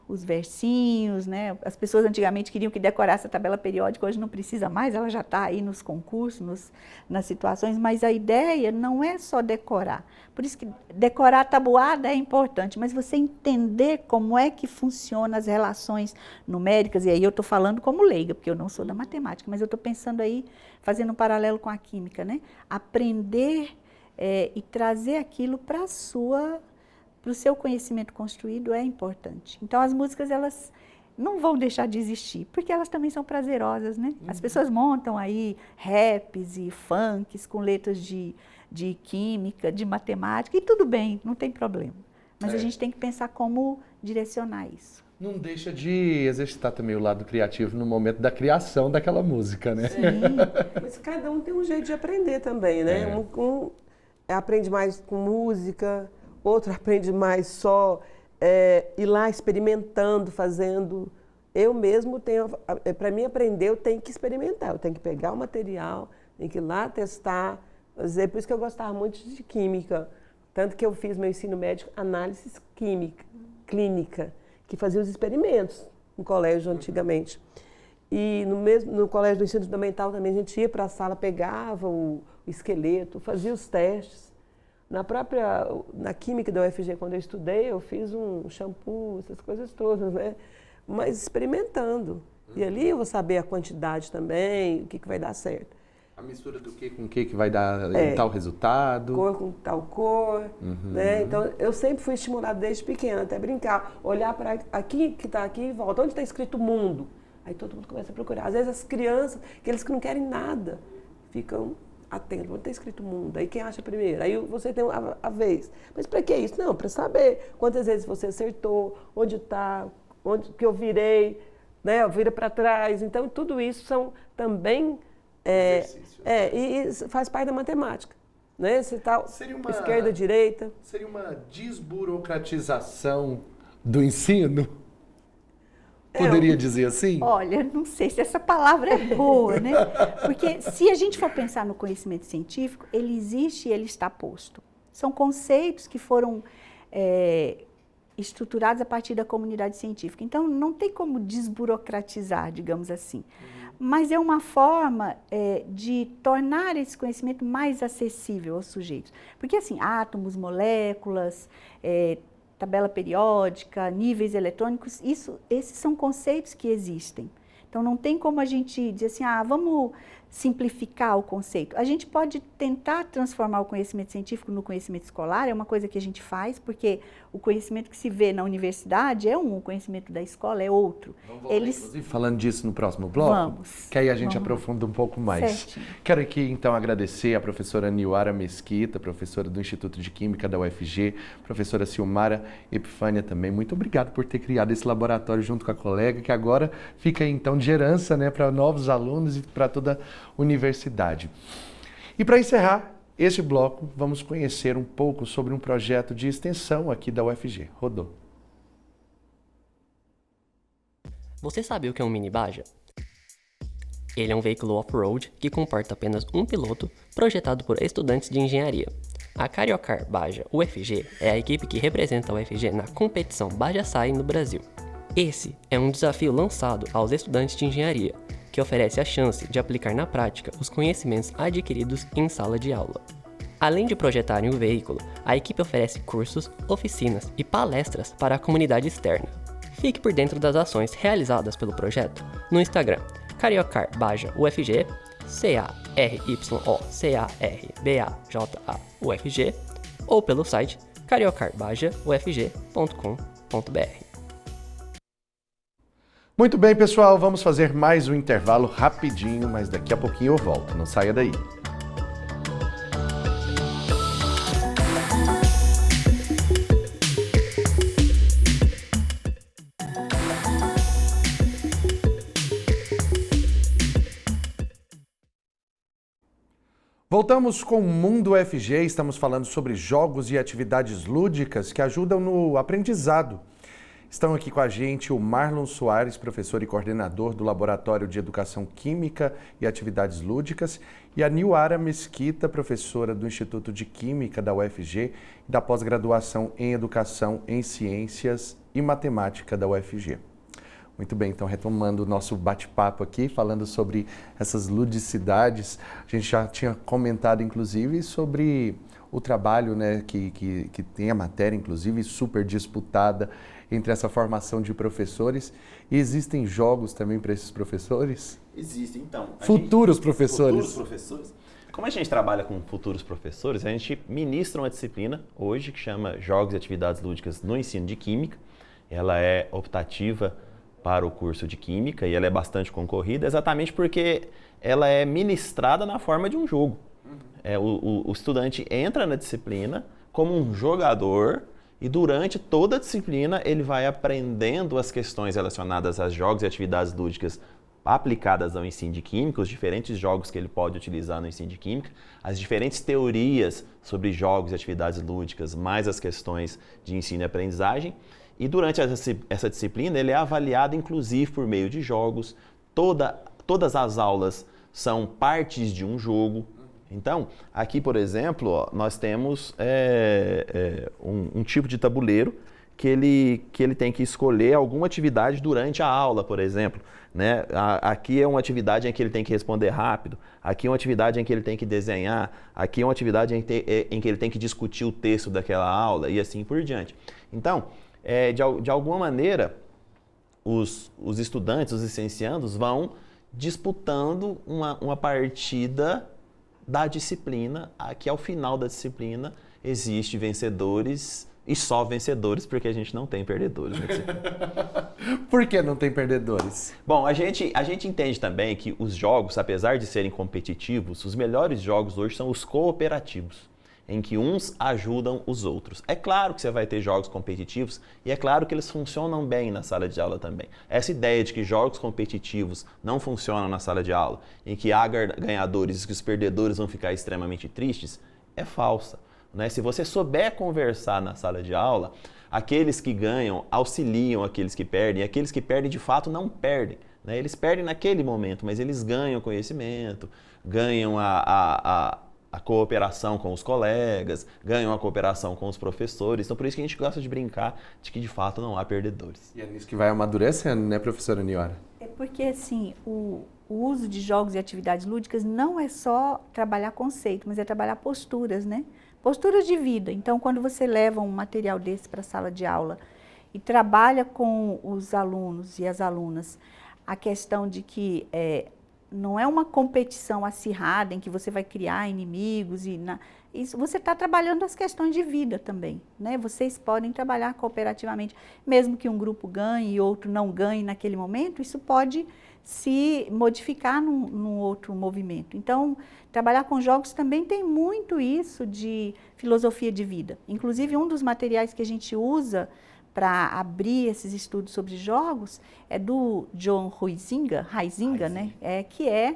os versinhos, né? As pessoas antigamente queriam que decorasse a tabela periódica, hoje não precisa mais, ela já está aí nos concursos, nas situações, mas a ideia não é só decorar. Por isso que decorar a tabuada é importante, mas você entender como é que funcionam as relações numéricas, e aí eu estou falando como leiga, porque eu não sou da matemática, mas eu estou pensando aí, fazendo um paralelo com a química, né? Aprender e trazer aquilo para o seu conhecimento construído é importante. Então, as músicas, elas não vão deixar de existir, porque elas também são prazerosas, né? As pessoas montam aí raps e funks com letras de química, de matemática, e tudo bem, não tem problema. Mas a gente tem que pensar como direcionar isso. Não deixa de exercitar também o lado criativo no momento da criação daquela música, né? Sim. Mas cada um tem um jeito de aprender também, né? Um aprende mais com música, outro aprende mais só ir lá experimentando, fazendo. Eu mesmo tenho, para mim aprender, eu tenho que experimentar, eu tenho que pegar o material, tenho que ir lá testar. Por isso que eu gostava muito de química, tanto que eu fiz meu ensino médio análise clínica, que fazia os experimentos no colégio antigamente. E no colégio do ensino fundamental também a gente ia para a sala, pegava o esqueleto, fazia os testes. Na química da UFG, quando eu estudei, eu fiz um shampoo, essas coisas todas, né? Mas experimentando. E ali eu vou saber a quantidade também, o que vai dar certo. A mistura do que com o que vai dar tal resultado. Cor com tal cor, né? Então, eu sempre fui estimulada desde pequena, até brincar. Olhar para aqui, que está aqui, e volta. Onde está escrito mundo? Aí todo mundo começa a procurar. Às vezes as crianças, aqueles que não querem nada, ficam atentos. Onde está escrito mundo? Aí quem acha primeiro? Aí você tem a vez. Mas para que isso? Não, para saber quantas vezes você acertou, onde está, onde que eu virei, né? Eu viro para trás. Então, tudo isso são também... e faz parte da matemática, né? Você tá esquerda, direita. Seria uma desburocratização do ensino? Poderia dizer assim? Olha, não sei se essa palavra é boa, né? Porque se a gente for pensar no conhecimento científico, ele existe e ele está posto. São conceitos que foram estruturados a partir da comunidade científica. Então, não tem como desburocratizar, digamos assim. Mas é uma forma de tornar esse conhecimento mais acessível aos sujeitos. Porque, assim, átomos, moléculas, tabela periódica, níveis eletrônicos, esses são conceitos que existem. Então, não tem como a gente dizer assim, vamos simplificar o conceito. A gente pode tentar transformar o conhecimento científico no conhecimento escolar, é uma coisa que a gente faz, porque o conhecimento que se vê na universidade é um, o conhecimento da escola é outro. Vamos voltar, inclusive, falando disso no próximo bloco, vamos, que aí a gente aprofunda um pouco mais. Certinho. Quero aqui, então, agradecer a professora Niuara Mesquita, professora do Instituto de Química da UFG, professora Silmara Epifânia também. Muito obrigado por ter criado esse laboratório junto com a colega, que agora fica, então, de herança, né, para novos alunos e para toda a universidade. E para encerrar este bloco, vamos conhecer um pouco sobre um projeto de extensão aqui da UFG. Rodou. Você sabe o que é um mini Baja? Ele é um veículo off-road que comporta apenas um piloto, projetado por estudantes de engenharia. A Cariocar Baja UFG é a equipe que representa a UFG na competição Baja Sai no Brasil. Esse é um desafio lançado aos estudantes de engenharia, que oferece a chance de aplicar na prática os conhecimentos adquiridos em sala de aula. Além de projetarem o veículo, a equipe oferece cursos, oficinas e palestras para a comunidade externa. Fique por dentro das ações realizadas pelo projeto no Instagram Cariocar Baja UFG, CARYOCARBAJA-UFG, ou pelo site cariocarbajaufg.com.br. Muito bem, pessoal, vamos fazer mais um intervalo rapidinho, mas daqui a pouquinho eu volto, não saia daí. Voltamos com o Mundo UFG, estamos falando sobre jogos e atividades lúdicas que ajudam no aprendizado. Estão aqui com a gente o Marlon Soares, professor e coordenador do Laboratório de Educação Química e Atividades Lúdicas, e a Nilara Mesquita, professora do Instituto de Química da UFG e da pós-graduação em Educação em Ciências e Matemática da UFG. Muito bem, então retomando o nosso bate-papo aqui, falando sobre essas ludicidades, a gente já tinha comentado inclusive sobre o trabalho, né, que tem a matéria inclusive super disputada entre essa formação de professores. E existem jogos também para esses professores? Existem, então. Futuros professores. Futuros professores. Como a gente trabalha com futuros professores, a gente ministra uma disciplina hoje que chama Jogos e Atividades Lúdicas no Ensino de Química. Ela é optativa para o curso de Química e ela é bastante concorrida, exatamente porque ela é ministrada na forma de um jogo. O estudante entra na disciplina como um jogador e durante toda a disciplina ele vai aprendendo as questões relacionadas a jogos e atividades lúdicas aplicadas ao ensino de Química, os diferentes jogos que ele pode utilizar no ensino de Química, as diferentes teorias sobre jogos e atividades lúdicas, mais as questões de ensino e aprendizagem. E durante essa disciplina ele é avaliado inclusive por meio de jogos, todas as aulas são partes de um jogo. Então, aqui, por exemplo, ó, nós temos um tipo de tabuleiro que ele tem que escolher alguma atividade durante a aula, por exemplo. Né? Aqui é uma atividade em que ele tem que responder rápido, aqui é uma atividade em que ele tem que desenhar, aqui é uma atividade em que ele tem que discutir o texto daquela aula e assim por diante. Então, de alguma maneira, os estudantes, os licenciandos, vão disputando uma partida da disciplina, que ao final da disciplina existe vencedores e só vencedores, porque a gente não tem perdedores na disciplina. Por que não tem perdedores? Bom, a gente entende também que os jogos, apesar de serem competitivos, os melhores jogos hoje são os cooperativos, em que uns ajudam os outros. É claro que você vai ter jogos competitivos e é claro que eles funcionam bem na sala de aula também. Essa ideia de que jogos competitivos não funcionam na sala de aula, em que há ganhadores e que os perdedores vão ficar extremamente tristes, é falsa. Né? Se você souber conversar na sala de aula, aqueles que ganham auxiliam aqueles que perdem, e aqueles que perdem de fato não perdem. Né? Eles perdem naquele momento, mas eles ganham conhecimento, ganham a cooperação com os colegas, ganham a cooperação com os professores. Então, por isso que a gente gosta de brincar de que, de fato, não há perdedores. E é nisso que vai amadurecendo, né, professora Nilara? É porque, assim, o uso de jogos e atividades lúdicas não é só trabalhar conceito, mas é trabalhar posturas, né? Posturas de vida. Então, quando você leva um material desse para a sala de aula e trabalha com os alunos e as alunas a questão de que não é uma competição acirrada em que você vai criar inimigos isso, você está trabalhando as questões de vida também, né? Vocês podem trabalhar cooperativamente, mesmo que um grupo ganhe e outro não ganhe naquele momento, isso pode se modificar num outro movimento. Então, trabalhar com jogos também tem muito isso de filosofia de vida. Inclusive, um dos materiais que a gente usa para abrir esses estudos sobre jogos é do John Huizinga, né? Que é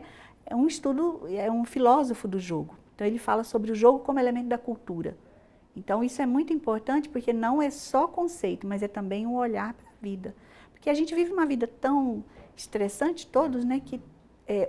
um estudo, é um filósofo do jogo. Então ele fala sobre o jogo como elemento da cultura. Então isso é muito importante porque não é só conceito, mas é também um olhar para a vida. Porque a gente vive uma vida tão estressante todos, né? Que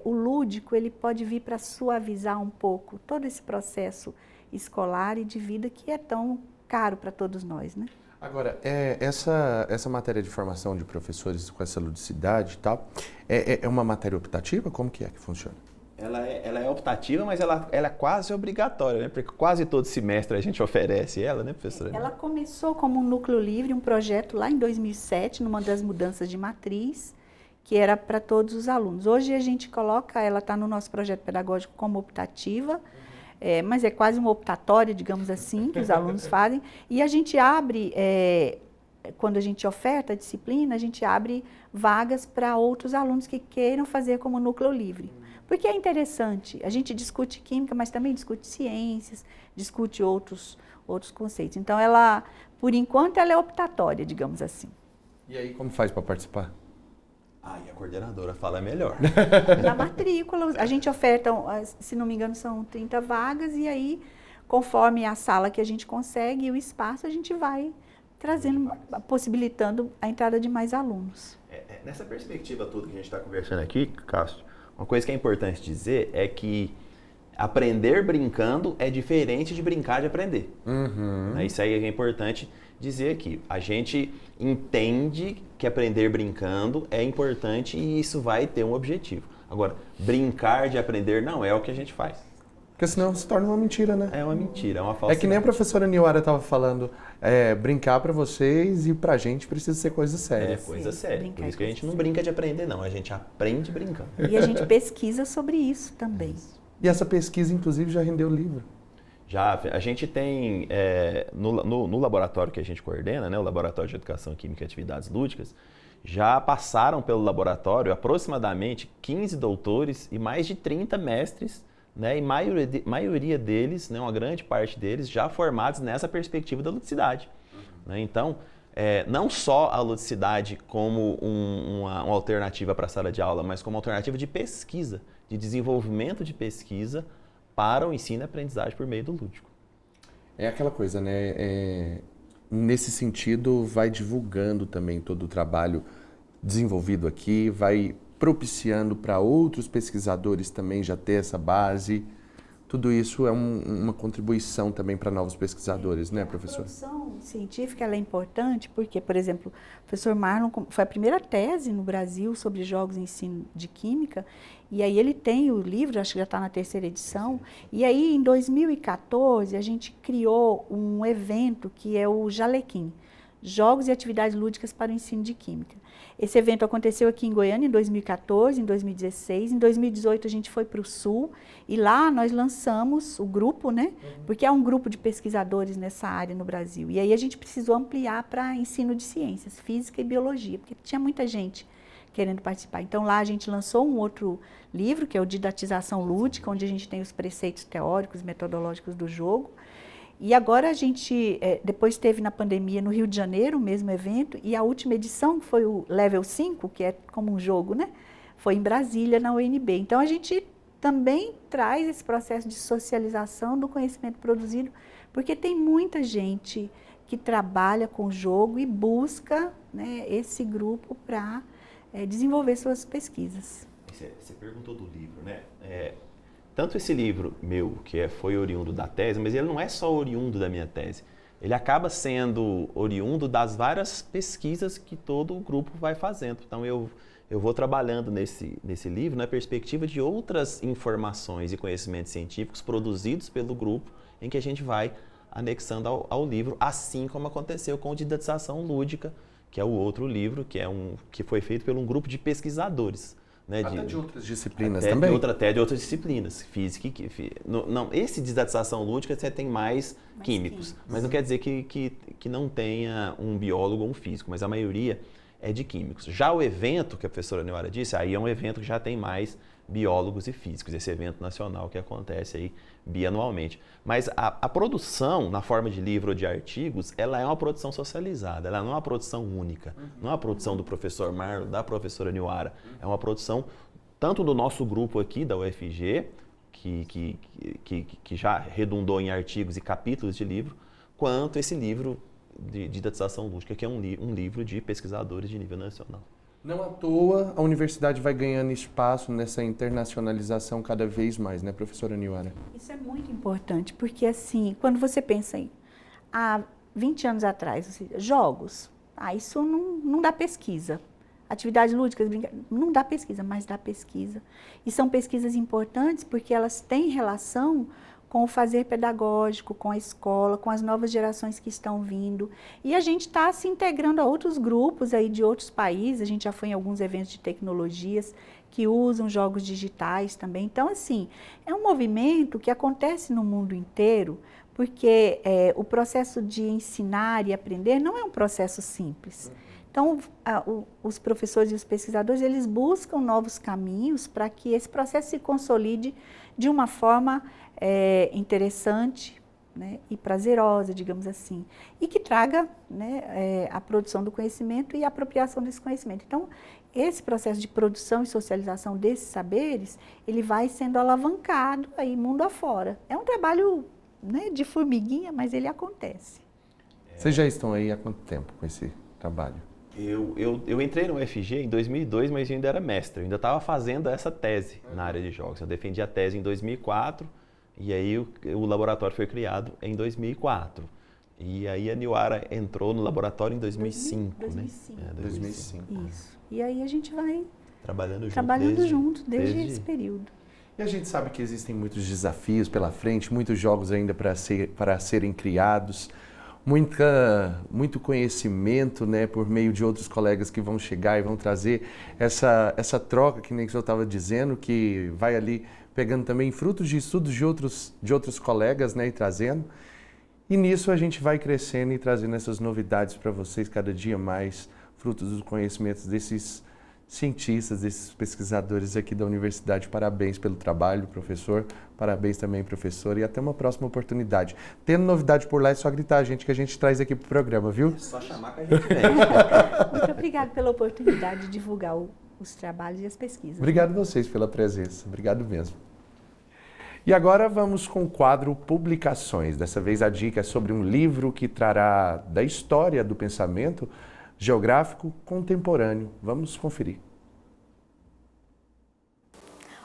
o lúdico ele pode vir para suavizar um pouco todo esse processo escolar e de vida que é tão caro para todos nós, né? Agora, essa matéria de formação de professores com essa ludicidade e tal, é uma matéria optativa? Como que funciona? Ela é optativa, mas ela é quase obrigatória, né? Porque quase todo semestre a gente oferece ela, né, professora? Ela começou como um núcleo livre, um projeto lá em 2007, numa das mudanças de matriz, que era para todos os alunos. Hoje a gente coloca, ela está no nosso projeto pedagógico como optativa, mas é quase uma optatória, digamos assim, que os alunos fazem. E a gente abre, quando a gente oferta a disciplina, a gente abre vagas para outros alunos que queiram fazer como núcleo livre. Porque é interessante, a gente discute química, mas também discute ciências, discute outros conceitos. Então, ela, por enquanto, ela é optatória, digamos assim. E aí, como faz para participar? E a coordenadora fala melhor. Na matrícula, a gente oferta, se não me engano, são 30 vagas, e aí, conforme a sala que a gente consegue e o espaço, a gente vai trazendo, possibilitando a entrada de mais alunos. Nessa perspectiva toda que a gente está conversando aqui, Cássio, uma coisa que é importante dizer é que aprender brincando é diferente de brincar de aprender. Isso aí é importante dizer aqui. A gente entende que aprender brincando é importante e isso vai ter um objetivo. Agora, brincar de aprender não é o que a gente faz. Porque senão se torna uma mentira, né? É uma mentira, é uma falsidade. É que nem a professora Niuara estava falando, brincar para vocês e para a gente precisa ser coisa séria. É coisa séria. Por isso que a gente não brinca de aprender, não. A gente aprende brincando. E a gente pesquisa sobre isso também. E essa pesquisa, inclusive, já rendeu livro. Já, a gente tem, no laboratório que a gente coordena, né, o Laboratório de Educação Química e Atividades Lúdicas, já passaram pelo laboratório aproximadamente 15 doutores e mais de 30 mestres, né, e maioria deles, né, uma grande parte deles, já formados nessa perspectiva da ludicidade. Né? Então, não só a ludicidade como uma alternativa para a sala de aula, mas como alternativa de pesquisa, de desenvolvimento de pesquisa para o ensino e aprendizagem por meio do lúdico. É aquela coisa, né? Nesse sentido, vai divulgando também todo o trabalho desenvolvido aqui, vai propiciando para outros pesquisadores também já ter essa base. Tudo isso é uma contribuição também para novos pesquisadores, né, professor? A produção científica ela é importante porque, por exemplo, o professor Marlon foi a primeira tese no Brasil sobre jogos e ensino de química, e aí ele tem o livro, acho que já está na 3ª edição, e aí em 2014 a gente criou um evento que é o Jalequim, Jogos e Atividades Lúdicas para o Ensino de Química. Esse evento aconteceu aqui em Goiânia em 2014, em 2016, em 2018 a gente foi para o Sul e lá nós lançamos o grupo, né? Porque há um grupo de pesquisadores nessa área no Brasil. E aí a gente precisou ampliar para ensino de ciências, física e biologia, porque tinha muita gente querendo participar. Então lá a gente lançou um outro livro, que é o Didatização Lúdica, onde a gente tem os preceitos teóricos, metodológicos do jogo. E agora a gente, depois teve na pandemia no Rio de Janeiro o mesmo evento, e a última edição, que foi o Level 5, que é como um jogo, né? Foi em Brasília, na UNB. Então a gente também traz esse processo de socialização do conhecimento produzido, porque tem muita gente que trabalha com o jogo e busca, né, esse grupo para desenvolver suas pesquisas. Você perguntou do livro, né? Tanto esse livro meu, que foi oriundo da tese, mas ele não é só oriundo da minha tese. Ele acaba sendo oriundo das várias pesquisas que todo o grupo vai fazendo. Então, eu vou trabalhando nesse livro na perspectiva de outras informações e conhecimentos científicos produzidos pelo grupo, em que a gente vai anexando ao livro, assim como aconteceu com o Didatização Lúdica, que é o outro livro, que foi feito por um grupo de pesquisadores. Né, até de outras disciplinas também? Até de outras disciplinas, física e não, esse Didatização Lúdica você tem mais químicos, mas não quer dizer que não tenha um biólogo ou um físico, mas a maioria é de químicos. Já o evento que a professora Niuara disse, aí é um evento que já tem mais biólogos e físicos, esse evento nacional que acontece aí bianualmente. Mas a produção, na forma de livro ou de artigos, ela é uma produção socializada, ela não é uma produção única, não é uma produção do professor Marlon, da professora Niuara, é uma produção tanto do nosso grupo aqui da UFG, que já redundou em artigos e capítulos de livro, quanto esse livro de Didatização Lúdica, que é um livro de pesquisadores de nível nacional. Não à toa, a universidade vai ganhando espaço nessa internacionalização cada vez mais, né, professora Niuara? Isso é muito importante, porque assim, quando você pensa em há 20 anos atrás, jogos, isso não dá pesquisa. Atividades lúdicas, não dá pesquisa, mas dá pesquisa. E são pesquisas importantes porque elas têm relação com o fazer pedagógico, com a escola, com as novas gerações que estão vindo. E a gente está se integrando a outros grupos aí de outros países, a gente já foi em alguns eventos de tecnologias que usam jogos digitais também. Então, assim, é um movimento que acontece no mundo inteiro, porque o processo de ensinar e aprender não é um processo simples. Então, os professores e os pesquisadores, eles buscam novos caminhos para que esse processo se consolide de uma forma interessante, né, e prazerosa, digamos assim, e que traga, né, a produção do conhecimento e a apropriação desse conhecimento. Então, esse processo de produção e socialização desses saberes, ele vai sendo alavancado aí mundo afora. É um trabalho, né, de formiguinha, mas ele acontece. Vocês já estão aí há quanto tempo com esse trabalho? Eu entrei no UFG em 2002, mas eu ainda era mestre. Eu ainda estava fazendo essa tese na área de jogos. Eu defendi a tese em 2004 e aí o laboratório foi criado em 2004. E aí a Niuara entrou no laboratório em 2005, 2005. né? 2005. Isso. E aí a gente vai Trabalhando junto desde esse período. E a gente sabe que existem muitos desafios pela frente, muitos jogos ainda para serem criados, muito conhecimento, né, por meio de outros colegas que vão chegar e vão trazer essa troca, que nem que o senhor estava dizendo, que vai ali pegando também frutos de estudos de outros colegas, né, e trazendo. E nisso a gente vai crescendo e trazendo essas novidades para vocês cada dia mais, frutos dos conhecimentos desses cientistas, desses pesquisadores aqui da universidade. Parabéns pelo trabalho, professor. Parabéns também, professor. E até uma próxima oportunidade. Tendo novidade por lá, é só gritar a gente que a gente traz aqui pro programa, viu? É só chamar que a gente vem. Muito obrigada pela oportunidade de divulgar os trabalhos e as pesquisas. Obrigado a vocês pela presença. Obrigado mesmo. E agora vamos com o quadro Publicações. Dessa vez a dica é sobre um livro que trará da história do pensamento geográfico contemporâneo. Vamos conferir.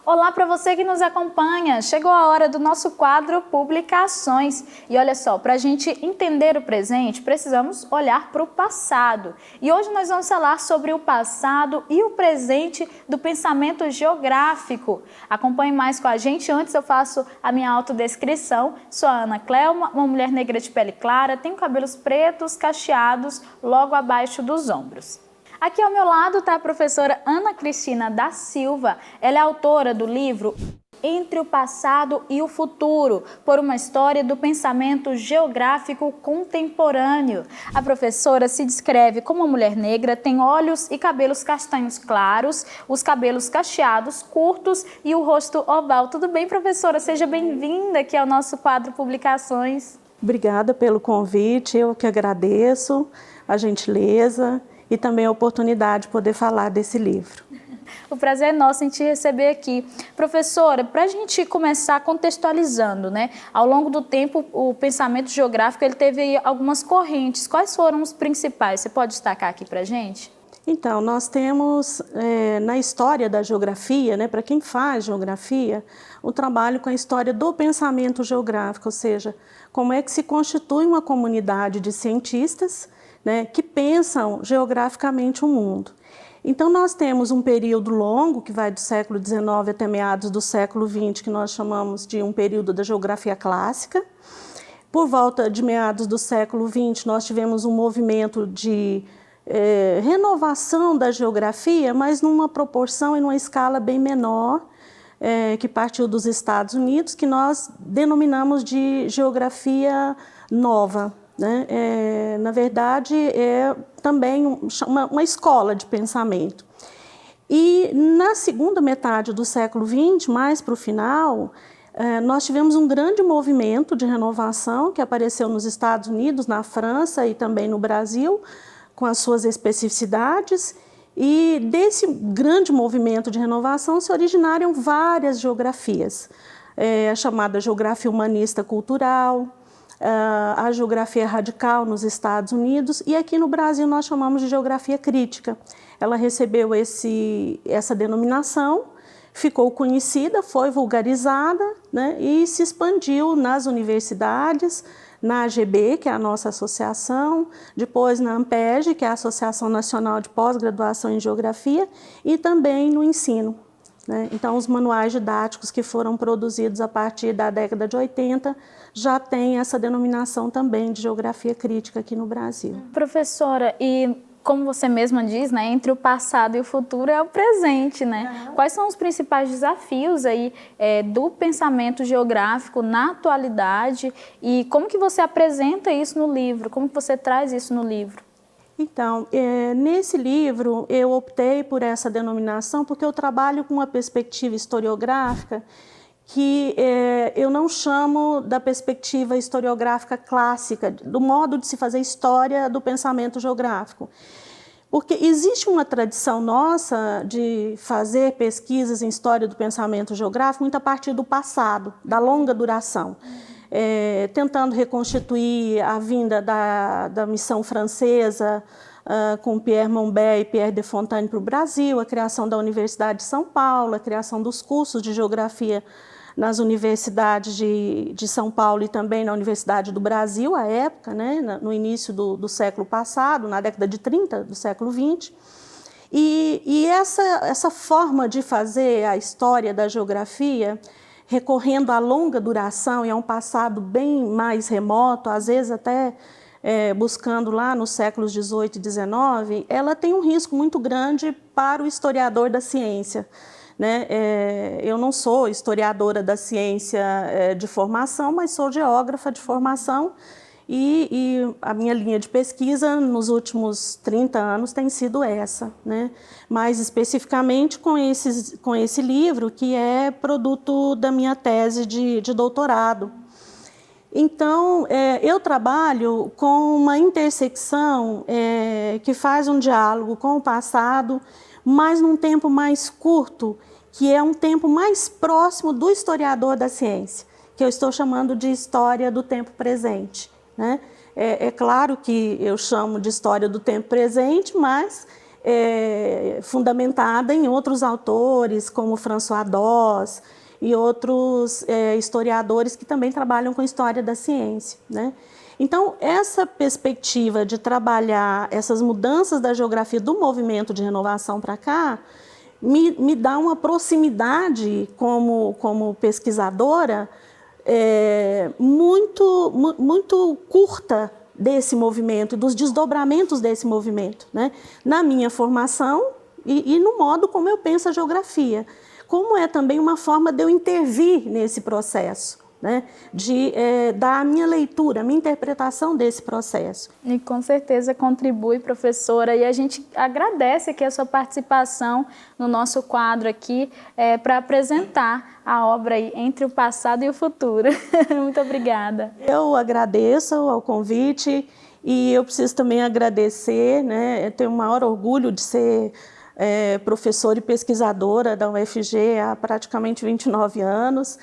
Olá para você que nos acompanha, chegou a hora do nosso quadro Publicações. E olha só, para a gente entender o presente, precisamos olhar para o passado. E hoje nós vamos falar sobre o passado e o presente do pensamento geográfico. Acompanhe mais com a gente, antes eu faço a minha autodescrição. Sou a Ana Clelma, uma mulher negra de pele clara, tenho cabelos pretos, cacheados, logo abaixo dos ombros. Aqui ao meu lado está a professora Ana Cristina da Silva. Ela é autora do livro Entre o Passado e o Futuro, por uma história do pensamento geográfico contemporâneo. A professora se descreve como uma mulher negra, tem olhos e cabelos castanhos claros, os cabelos cacheados, curtos e o rosto oval. Tudo bem, professora? Seja bem-vinda aqui ao nosso quadro Publicações. Obrigada pelo convite, eu que agradeço a gentileza e também a oportunidade de poder falar desse livro. O prazer é nosso em te receber aqui. Professora, para a gente começar contextualizando, né? Ao longo do tempo, o pensamento geográfico ele teve algumas correntes. Quais foram os principais? Você pode destacar aqui para a gente? Então, nós temos na história da geografia, né, para quem faz geografia, o trabalho com a história do pensamento geográfico, ou seja, como é que se constitui uma comunidade de cientistas, né, que pensam geograficamente o mundo. Então, nós temos um período longo, que vai do século XIX até meados do século XX, que nós chamamos de um período da geografia clássica. Por volta de meados do século XX, nós tivemos um movimento de renovação da geografia, mas numa proporção e numa escala bem menor, que partiu dos Estados Unidos, que nós denominamos de geografia nova. Né? Na verdade, é também uma escola de pensamento. E na segunda metade do século XX, mais para o final, nós tivemos um grande movimento de renovação que apareceu nos Estados Unidos, na França e também no Brasil, com as suas especificidades. E desse grande movimento de renovação se originaram várias geografias. A chamada geografia humanista cultural, a geografia radical nos Estados Unidos, e aqui no Brasil nós chamamos de geografia crítica. Ela recebeu essa denominação, ficou conhecida, foi vulgarizada, né, e se expandiu nas universidades, na AGB, que é a nossa associação, depois na AMPEG, que é a Associação Nacional de Pós-Graduação em Geografia, e também no ensino. Então, os manuais didáticos que foram produzidos a partir da década de 80 já têm essa denominação também de geografia crítica aqui no Brasil. Professora, e como você mesma diz, né, entre o passado e o futuro é o presente, né? Uhum. Quais são os principais desafios aí do pensamento geográfico na atualidade e como que você apresenta isso no livro? Como que você traz isso no livro? Então, nesse livro eu optei por essa denominação porque eu trabalho com uma perspectiva historiográfica que eu não chamo da perspectiva historiográfica clássica, do modo de se fazer história do pensamento geográfico. Porque existe uma tradição nossa de fazer pesquisas em história do pensamento geográfico muito a partir do passado, da longa duração. tentando reconstituir a vinda da missão francesa com Pierre Monbet e Pierre de Fontaine para o Brasil, a criação da Universidade de São Paulo, a criação dos cursos de geografia nas universidades de São Paulo e também na Universidade do Brasil, à época, né, no início do século passado, na década de 30 do século 20. E essa forma de fazer a história da geografia, recorrendo à longa duração e a um passado bem mais remoto, às vezes até buscando lá nos séculos 18 e 19, ela tem um risco muito grande para o historiador da ciência. Né? Eu não sou historiadora da ciência de formação, mas sou geógrafa de formação e a minha linha de pesquisa nos últimos 30 anos tem sido essa, né? Mais especificamente com esse livro, que é produto da minha tese de doutorado. Então, eu trabalho com uma intersecção que faz um diálogo com o passado, mas num tempo mais curto, que é um tempo mais próximo do historiador da ciência, que eu estou chamando de história do tempo presente. Né? É claro que eu chamo de história do tempo presente, mas fundamentada em outros autores, como François Dawes e outros historiadores que também trabalham com história da ciência. Né? Então, essa perspectiva de trabalhar essas mudanças da geografia do movimento de renovação para cá, me dá uma proximidade como pesquisadora muito curta desse movimento, dos desdobramentos desse movimento, né? Na minha formação e no modo como eu penso a geografia, como é também uma forma de eu intervir nesse processo, né? De dar a minha leitura, a minha interpretação desse processo. E com certeza contribui, professora, e a gente agradece aqui a sua participação no nosso quadro aqui para apresentar a obra aí, Entre o Passado e o Futuro. Muito obrigada. Eu agradeço ao convite e eu preciso também agradecer, né? Eu tenho o maior orgulho de ser professora e pesquisadora da UFG há praticamente 29 anos.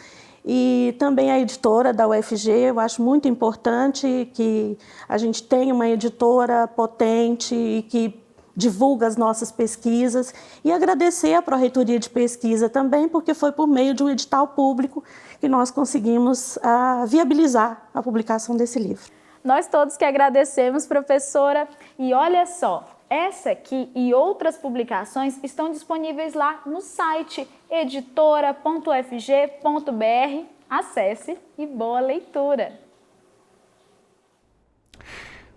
E também a editora da UFG, eu acho muito importante que a gente tenha uma editora potente e que divulga as nossas pesquisas. E agradecer à Pró-Reitoria de Pesquisa também, porque foi por meio de um edital público que nós conseguimos viabilizar a publicação desse livro. Nós todos que agradecemos, professora. E olha só, essa aqui e outras publicações estão disponíveis lá no site editora.ufg.br. Acesse e boa leitura!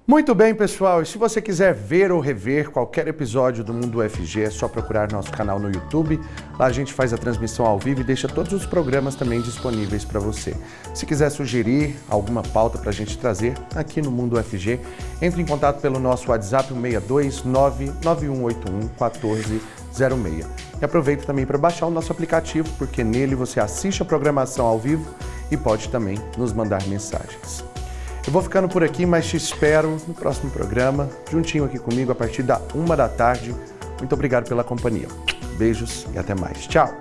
Muito bem, pessoal, e se você quiser ver ou rever qualquer episódio do Mundo UFG, é só procurar nosso canal no YouTube. Lá a gente faz a transmissão ao vivo e deixa todos os programas também disponíveis para você. Se quiser sugerir alguma pauta para a gente trazer aqui no Mundo UFG, entre em contato pelo nosso WhatsApp 162-99181-1406. E aproveita também para baixar o nosso aplicativo, porque nele você assiste a programação ao vivo e pode também nos mandar mensagens. Eu vou ficando por aqui, mas te espero no próximo programa, juntinho aqui comigo a partir da 1 da tarde. Muito obrigado pela companhia. Beijos e até mais. Tchau!